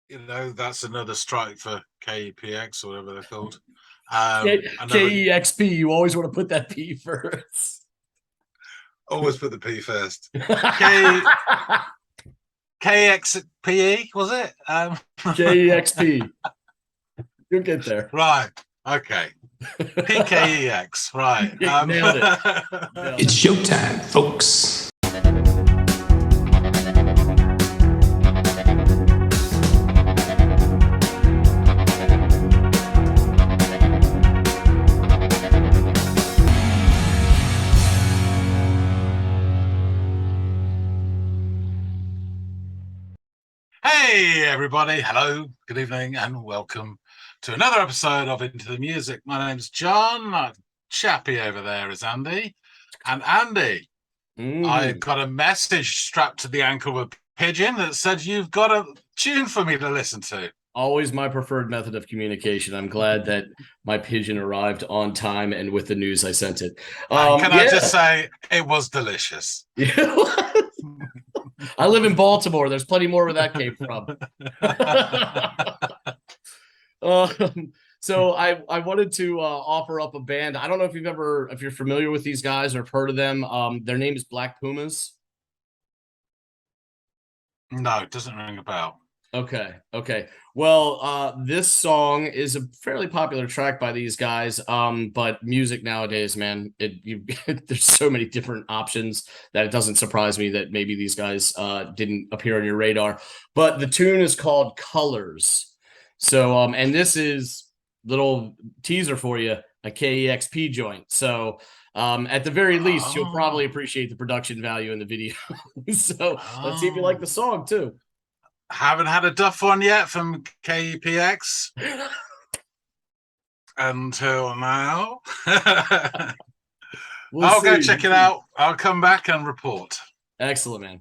that's another strike for KEPX or whatever they're called. Another KEXP. You always want to put that P first. always put the P first. K KXPE was it? KEXP. You'll get there. Right. Okay. PKEX. Right. Nailed it. It's showtime, folks. Hey, everybody. Hello. Good evening and welcome to another episode of Into the Music. My name's John. Chappie over there is Andy. And Andy, I got a message strapped to the ankle of a pigeon that said you've got a tune for me to listen to. Always my preferred method of communication. I'm glad that my pigeon arrived on time and with the news I sent it. Can I just say it was delicious? I live in Baltimore. There's plenty more where that came from. So I wanted to offer up a band. I don't know if you're familiar with these guys or have heard of them. Their name is Black Pumas. No, it doesn't ring a bell. Okay. Well, this song is a fairly popular track by these guys. But music nowadays, man, there's so many different options that it doesn't surprise me that maybe these guys didn't appear on your radar. But the tune is called Colors. So, and this is little teaser for you, a KEXP joint. So, at the very least, you'll probably appreciate the production value in the video. So let's see if you like the song too. Haven't had a duff one yet from KEPX until now. I'll go check it out. I'll come back and report. Excellent, man.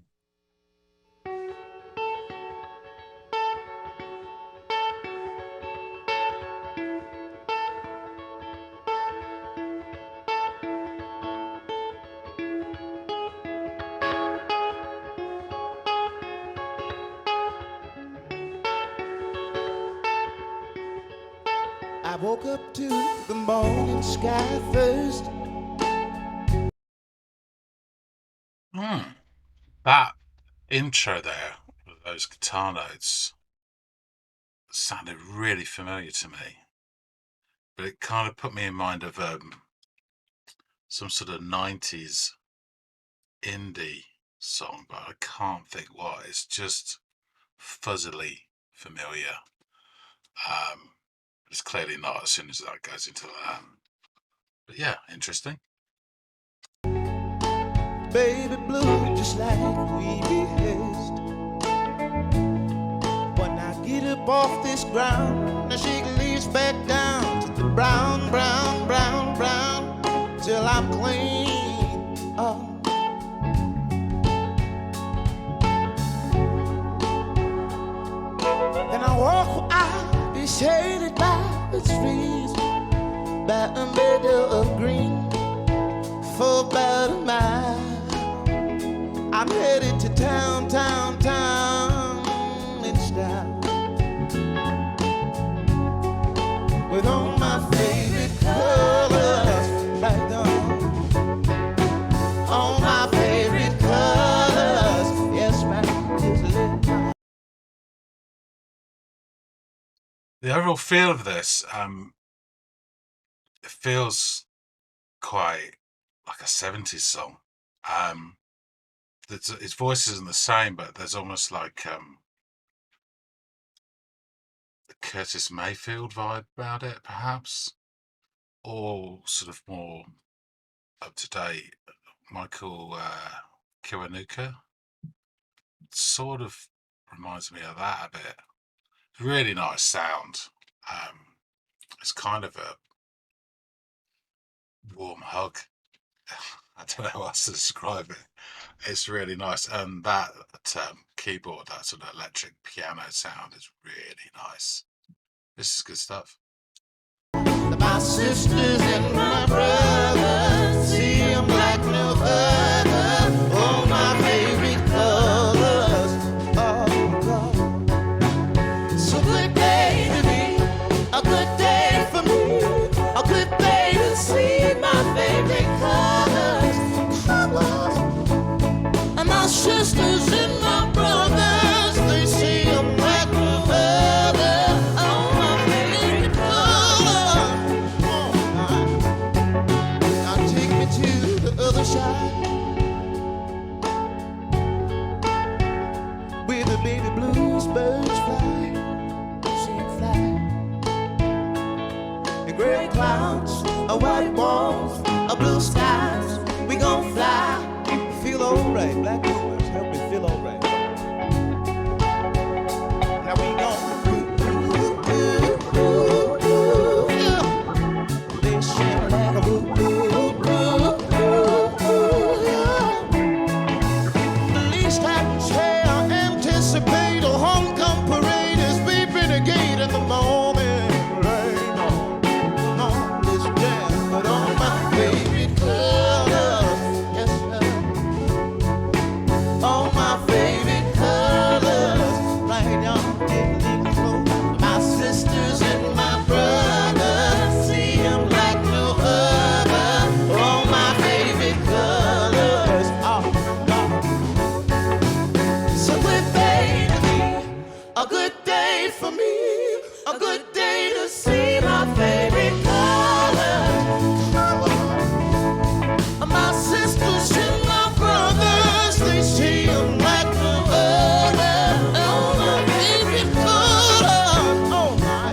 I woke up to the morning sky first. That intro there, with those guitar notes, sounded really familiar to me. But it kind of put me in mind of some sort of 90s indie song, but I can't think what. It's just fuzzily familiar. It's clearly not as soon as that goes into that. But yeah, interesting. Baby blue, just like we rehearsed. When I get up off this ground, I shake leaves back down to the brown, brown, brown, brown, till I'm clean. Oh. And I walk out, be shaded by the trees, by a meadow of green, for about a mile. I'm headed to town, town, town in style, with all my favorite colors right on. All my favorite colors, yes, ma'am. The overall feel of this, it feels quite like a 70s song. His voice isn't the same, but there's almost like a Curtis Mayfield vibe about it, perhaps, or sort of more up to date Michael Kiwanuka. Sort of reminds me of that a bit. Really nice sound. It's kind of a warm hug. I don't know how else to describe it. It's really nice, and that keyboard, that sort of electric piano sound is really nice. This is good stuff. My sisters and my brothers, see them like no other. Oh, my favorite colors, oh God. sisters and my brothers, they see I'm like no other. Oh, my favorite color. Now take me to the other side, where the baby blues birds fly. See 'em fly. The gray clouds, a white walls, a blue skies. We gon' fly. Feel alright, black Pumas, help me feel alright. Now we gon' yeah. They shine like a yeah. The least I can say, I anticipate a homecoming parade is beeping a gate in the morning. Right on this jam, but on my favorite colors, yes sir. All my favorite colors, right on, getting close. My sisters and my brothers, see 'em like no other. All my favorite colors, oh. So good day to me, a good day for me, a good day to see my favorite colors. My sisters and my brothers, they see 'em like no other. Oh, my favorite color. Oh, my.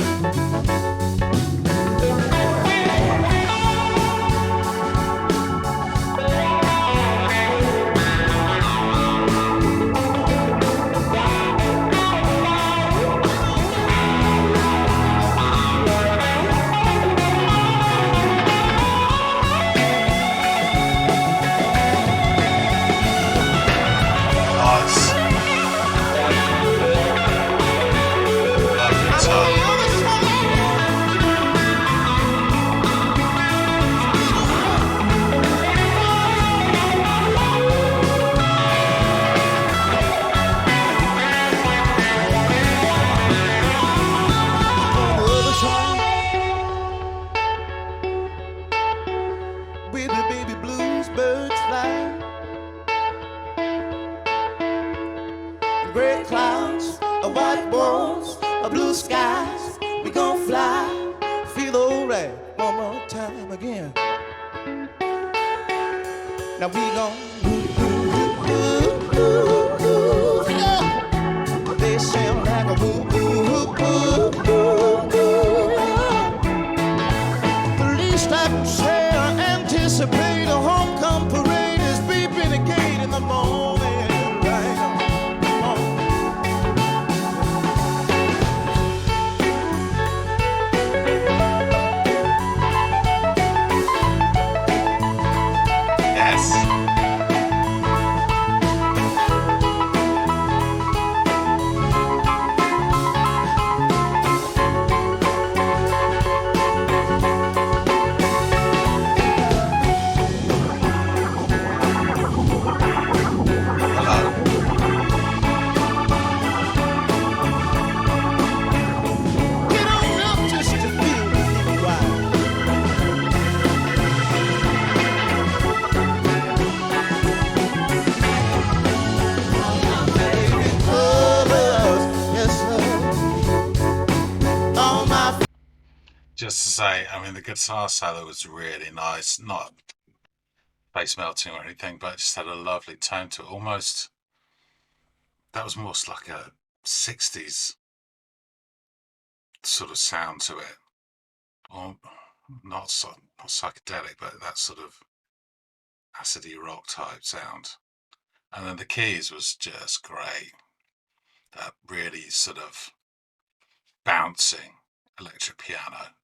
Nice. Love guitar. Where the baby blues birds fly, gray clouds, a white walls, a blue skies. We gon' fly, feel alright. One more time again. Now we gon' yeah. They sound like a The least I can say, I anticipate a homecoming parade is beeping the gate in the morning. Right on. Yes. Get on up just to feel the wild. Favorite colors, yes sir. All my Just to say, I mean, the guitar solo was really nice. Not face melting or anything, but it just had a lovely tone to it. Almost, that was more like a 60s sort of sound to it. Or not psychedelic, but that sort of acidy rock type sound. And then the keys was just great. That really sort of bouncing electric piano,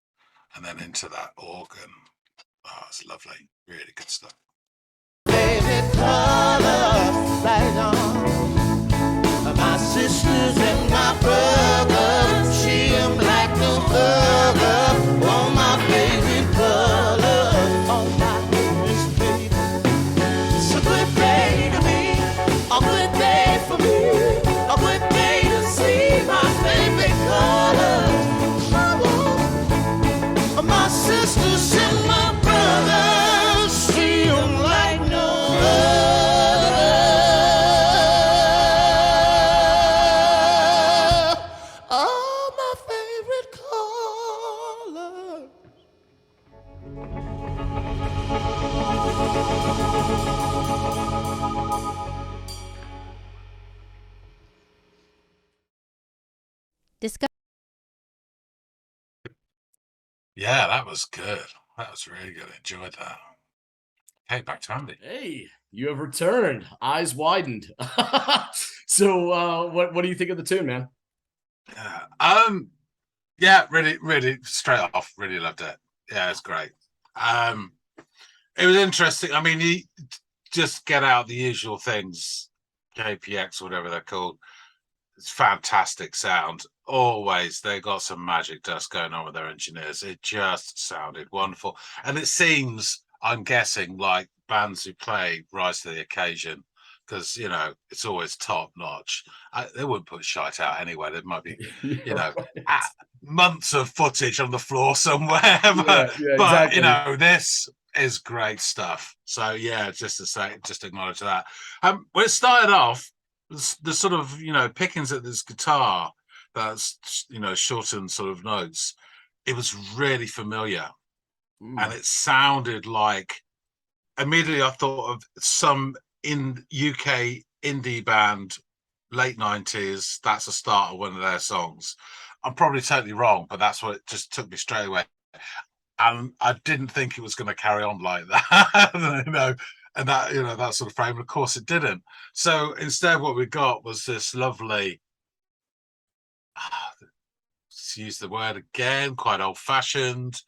and then into that organ. Oh, it's lovely. Really good stuff. favorite colors, right on. My sisters and my brothers, see 'em like no other. All my favorite colors, all my goodness, baby. It's a good day to me, a good day for me, a good day to see my favorite colors. My sisters and my brothers, see 'em like no other. Yeah, that was good. That was really good. Enjoyed that. Hey, back to Andy. Hey, you have returned. Eyes widened. So, what do you think of the tune, man? Yeah, really straight off, really loved it. Yeah, it's great. It was interesting. I mean, you just get out the usual things, KPX, whatever they're called. It's fantastic sound. Always, they got some magic dust going on with their engineers. It just sounded wonderful. And it seems, I'm guessing, like bands who play rise to the occasion because, you know, it's always top notch. They wouldn't put shite out anyway. There might be, you know, Right. months of footage on the floor somewhere. Yeah, But you exactly. know, this is great stuff. So, yeah, just to say, just acknowledge that. When it started off, the sort of, you know, pickings at this guitar that's, you know, shortened sort of notes, it was really familiar and it sounded like, immediately I thought of some in UK indie band, late 90s. That's the start of one of their songs. I'm probably totally wrong, but that's what it just took me straight away. And I didn't think it was going to carry on like that. You know, and that, you know, that sort of frame. And of course it didn't. So instead what we got was this lovely, let's use the word again, quite old fashioned,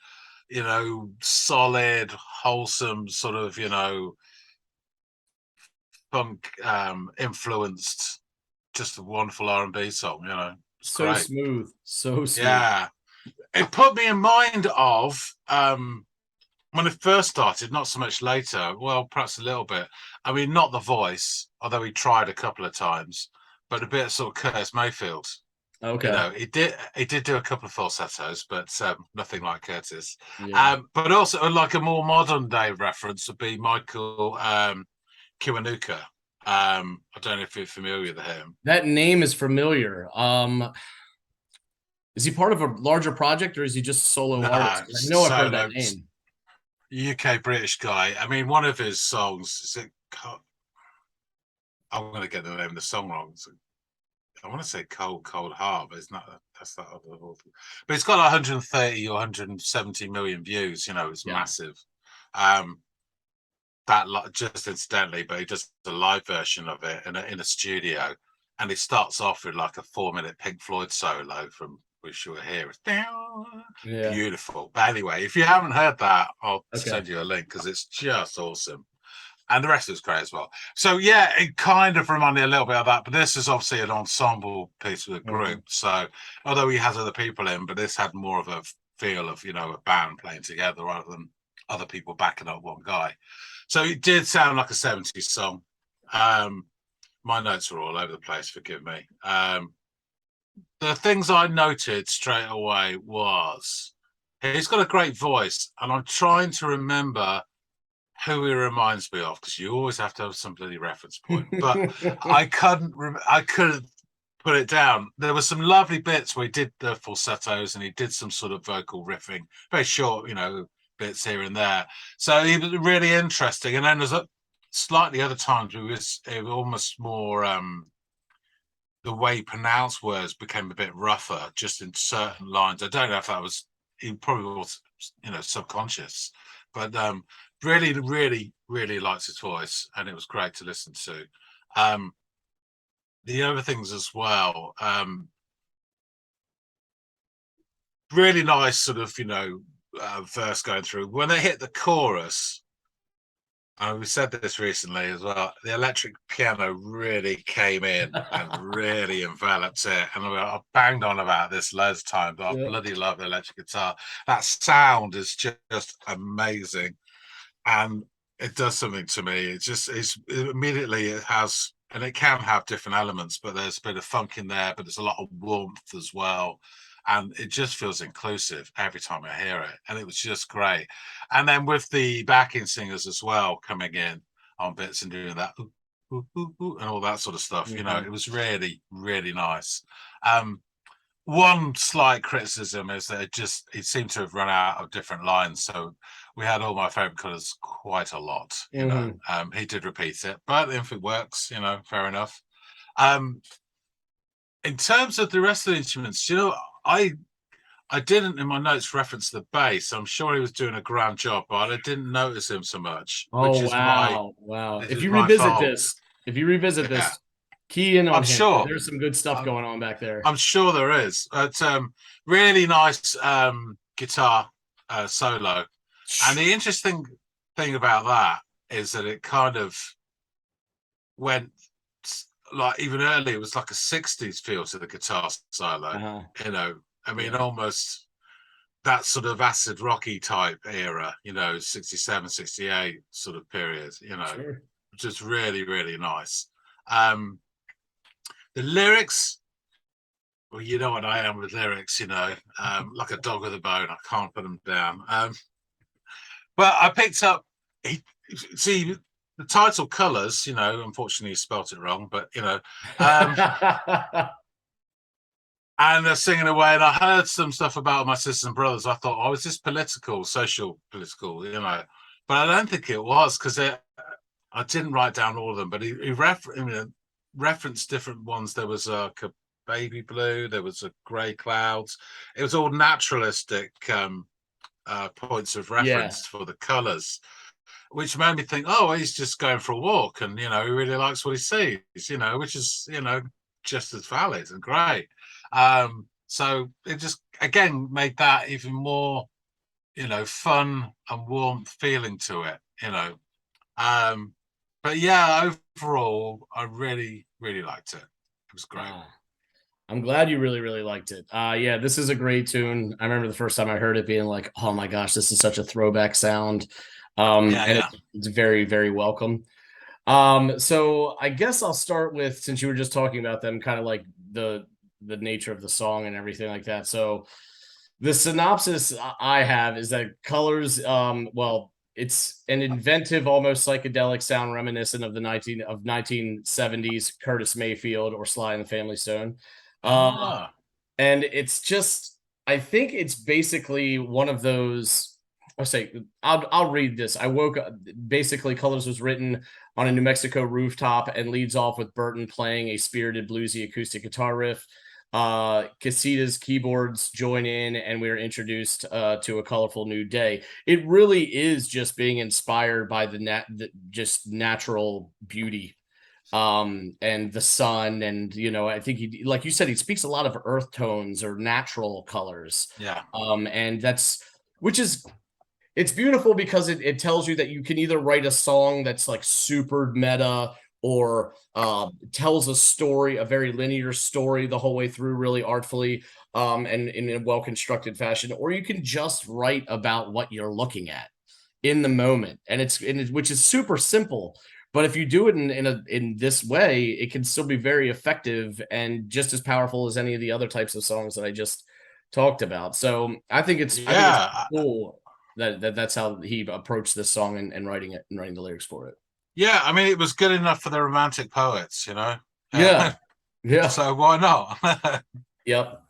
you know, solid, wholesome sort of, you know, funk influenced, just a wonderful R&B song, you know. It's So great. smooth, so smooth. Yeah. It put me in mind of when it first started, not so much later, well, perhaps a little bit. I mean, not the voice, although he tried a couple of times, but a bit of sort of Curtis Mayfield. Okay. You know, he did do a couple of falsettos, but nothing like Curtis. Yeah. But also like a more modern day reference would be Michael Kiwanuka. I don't know if you're familiar with him. That name is familiar. Is he part of a larger project or is he just a solo No, artist? I know I've heard that solo name. UK British guy. I mean, one of his songs is it. I'm going to get the name of the song wrong. So I want to say "Cold Cold Heart," but it's not. That's that other. But it's got 130 or 170 million views. You know, it's massive. That just incidentally, but he does a live version of it in a studio, and it starts off with like a 4-minute Pink Floyd solo from "Wish You Were Here." It's Yeah. beautiful. But anyway, if you haven't heard that, I'll Okay. send you a link because it's just awesome. And the rest is great as well. So yeah, it kind of reminded me a little bit of that, but this is obviously an ensemble piece with a group. So although he has other people in, but this had more of a feel of, you know, a band playing together rather than other people backing up one guy. So it did sound like a 70s song. My notes are all over the place, forgive me. The things I noted straight away was he's got a great voice, and I'm trying to remember who he reminds me of because you always have to have some bloody reference point. But I couldn't put it down. There were some lovely bits where he did the falsettos and he did some sort of vocal riffing, very short, you know, bits here and there. So he was really interesting. And then there's slightly other times it was almost more the way he pronounced words became a bit rougher just in certain lines. I don't know if that was, he probably was, you know, subconscious, but really liked his voice and it was great to listen to. The other things as well, really nice sort of, you know, verse going through. When they hit the chorus, and we said this recently as well, the electric piano really came in and really enveloped it. And I've banged on about this loads of times. I bloody love the electric guitar. That sound is just amazing. And it does something to me. It's immediately it has, and it can have different elements, but there's a bit of funk in there, but there's a lot of warmth as well. And it just feels inclusive every time I hear it. And it was just great. And then with the backing singers as well coming in on bits and doing that and all that sort of stuff, you know, it was really nice. One slight criticism is that it seemed to have run out of different lines. So we had All My Favorite Colors quite a lot, you know. He did repeat it, but if it works, you know, fair enough. In terms of the rest of the instruments, you know, I didn't in my notes reference the bass. I'm sure he was doing a grand job, but I didn't notice him so much, Oh wow. this is my fault. If you revisit Yeah, this, key in on I'm him. sure. There's some good stuff I'm, going on back there. I'm sure there is. But really nice guitar solo. And the interesting thing about that is that it kind of went like even early. It was like a '60s feel to the guitar solo. You know, I mean, almost that sort of acid rocky type era. You know, 67, 68 sort of period. You know, which is really, really nice. The lyrics. Well, you know what I am with lyrics, you know, like a dog with a bone. I can't put them down. But I picked up, see, the title Colours, you know, unfortunately you spelt it wrong, but, you know, and they're singing away. And I heard some stuff about my sisters and brothers. I thought, oh, is this political, social, political, you know? But I don't think it was because I didn't write down all of them, but he referenced different ones. There was a baby blue, there was a grey clouds. It was all naturalistic points of reference for the colours, which made me think, oh, he's just going for a walk and, you know, he really likes what he sees, you know, which is, you know, just as valid and great. So it just, again, made that even more, you know, fun and warm feeling to it, you know. But yeah, overall, I really, really liked it. It was great. I'm glad you really, really liked it. Yeah, this is a great tune. I remember the first time I heard it being like, oh my gosh, this is such a throwback sound. It's very, very welcome. So I guess I'll start with, since you were just talking about them, kind of like the nature of the song and everything like that. So the synopsis I have is that Colors, well, it's an inventive, almost psychedelic sound reminiscent of the 1970s Curtis Mayfield or Sly and the Family Stone. And it's just, I think it's basically one of those. I'll read this. I woke up. Basically, Colors was written on a New Mexico rooftop and leads off with Burton playing a spirited bluesy acoustic guitar riff. Casita's keyboards join in, and we are introduced to a colorful new day. It really is just being inspired by the just natural beauty and the sun, and you know, I think he, like you said, he speaks a lot of earth tones or natural colors. And that's, which is, it's beautiful because it tells you that you can either write a song that's like super meta or tells a story, a very linear story the whole way through, really artfully and in a well-constructed fashion, or you can just write about what you're looking at in the moment, and which is super simple. But if you do it in this way, it can still be very effective and just as powerful as any of the other types of songs that I just talked about. So I think it's cool that's how he approached this song and writing it and writing the lyrics for it. Yeah, I mean, it was good enough for the romantic poets, you know? Yeah. So why not? Yep.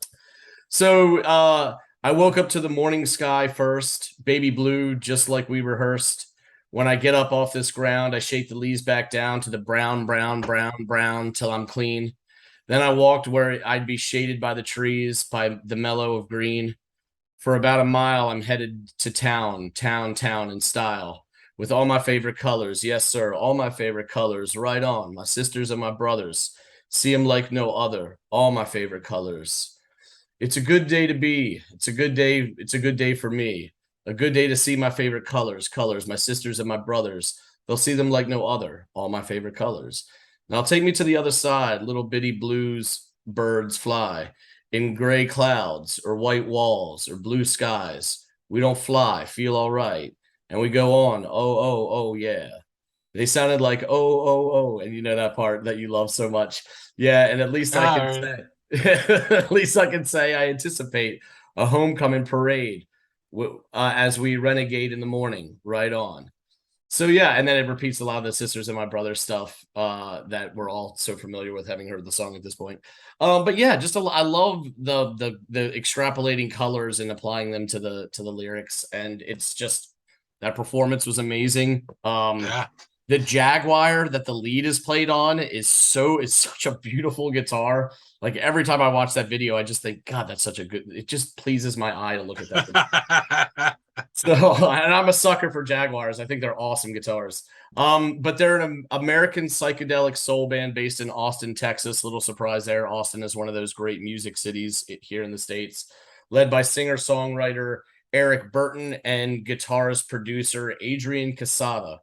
So I woke up to the morning sky first, baby blue, just like we rehearsed. When I get up off this ground, I shake the leaves back down to the brown, brown, brown, brown till I'm clean. Then I walked where I'd be shaded by the trees, by the mellow of green. For about a mile, I'm headed to town in style. With all my favorite colors. Yes, sir, all my favorite colors. Right on. My sisters and my brothers. See them like no other. All my favorite colors. It's a good day to be. It's a good day. It's a good day for me. A good day to see my favorite colors. My sisters and my brothers. They'll see them like no other. All my favorite colors. Now take me to the other side. Little bitty blues birds fly in gray clouds or white walls or blue skies. We don't fly. Feel all right. And we go on. Oh, yeah. They sounded like oh, and you know that part that you love so much. Yeah, and at least I can say, at least I can say I anticipate a homecoming parade as we renegade in the morning. Right on. So yeah, and then it repeats a lot of the sisters and my brother stuff that we're all so familiar with, having heard the song at this point. But yeah, just I love the extrapolating colors and applying them to the lyrics, and it's just, that performance was amazing. The Jaguar that the lead is played on is such a beautiful guitar. Like every time I watch that video, I just think, God, that's such a good. It just pleases my eye to look at that. So, and I'm a sucker for Jaguars. I think they're awesome guitars. But they're an American psychedelic soul band based in Austin, Texas. Little surprise there. Austin is one of those great music cities here in the States, led by singer-songwriter Eric Burton and guitarist producer Adrian Casada.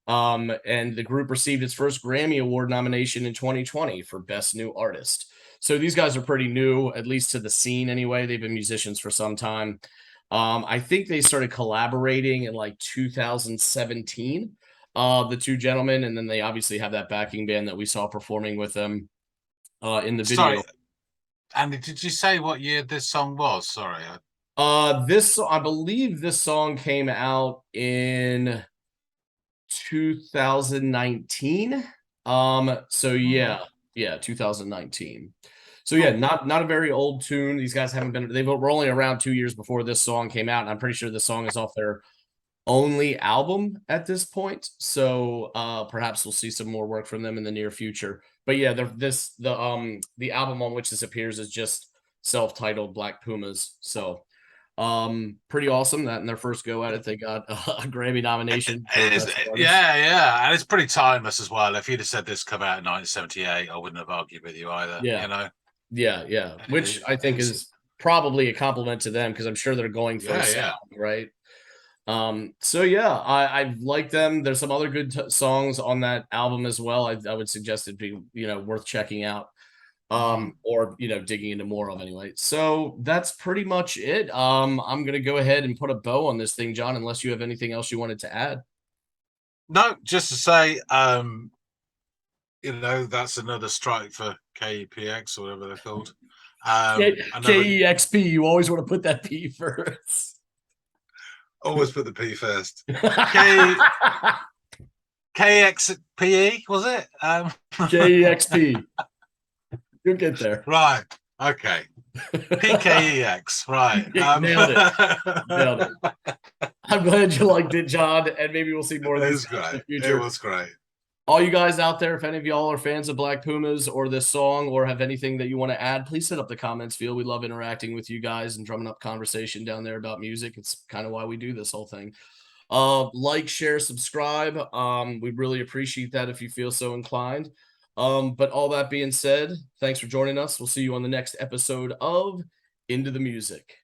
And the group received its first Grammy Award nomination in 2020 for Best New Artist. So these guys are pretty new, at least to the scene anyway. They've been musicians for some time. I think they started collaborating in like 2017, the two gentlemen, and then they obviously have that backing band that we saw performing with them in the video. Sorry, Andy, did you say what year this song was? Sorry. I believe this song came out in 2019. So yeah, 2019. So yeah, not a very old tune. These guys they were only around 2 years before this song came out, and I'm pretty sure this song is off their only album at this point. So perhaps we'll see some more work from them in the near future. But yeah, the album on which this appears is just self-titled Black Pumas. So pretty awesome that in their first go at it, they got a Grammy nomination. Yeah, and it's pretty timeless as well. If you'd have said this come out in 1978, I wouldn't have argued with you either. Yeah, you know. Yeah, which I think is probably a compliment to them because I'm sure they're going for a sound, right? So yeah, I like them. There's some other good songs on that album as well. I would suggest it'd be worth checking out. Or digging into more of anyway. So that's pretty much it. I'm gonna go ahead and put a bow on this thing, John, unless you have anything else you wanted to add. No, just to say, that's another strike for KEPX or whatever they're called. KEXP, you always want to put that P first. Always put the P first. KXPE, was it? KEXP. You'll get there. Right. Okay. PKEX. Right. Nailed it. I'm glad you liked it, John, and maybe we'll see more of this in the future. It was great. All you guys out there, if any of y'all are fans of Black Pumas or this song or have anything that you want to add, please hit up the comments field. We love interacting with you guys and drumming up conversation down there about music. It's kind of why we do this whole thing. Like, share, subscribe. We'd really appreciate that if you feel so inclined. But all that being said, thanks for joining us. We'll see you on the next episode of Into the Music.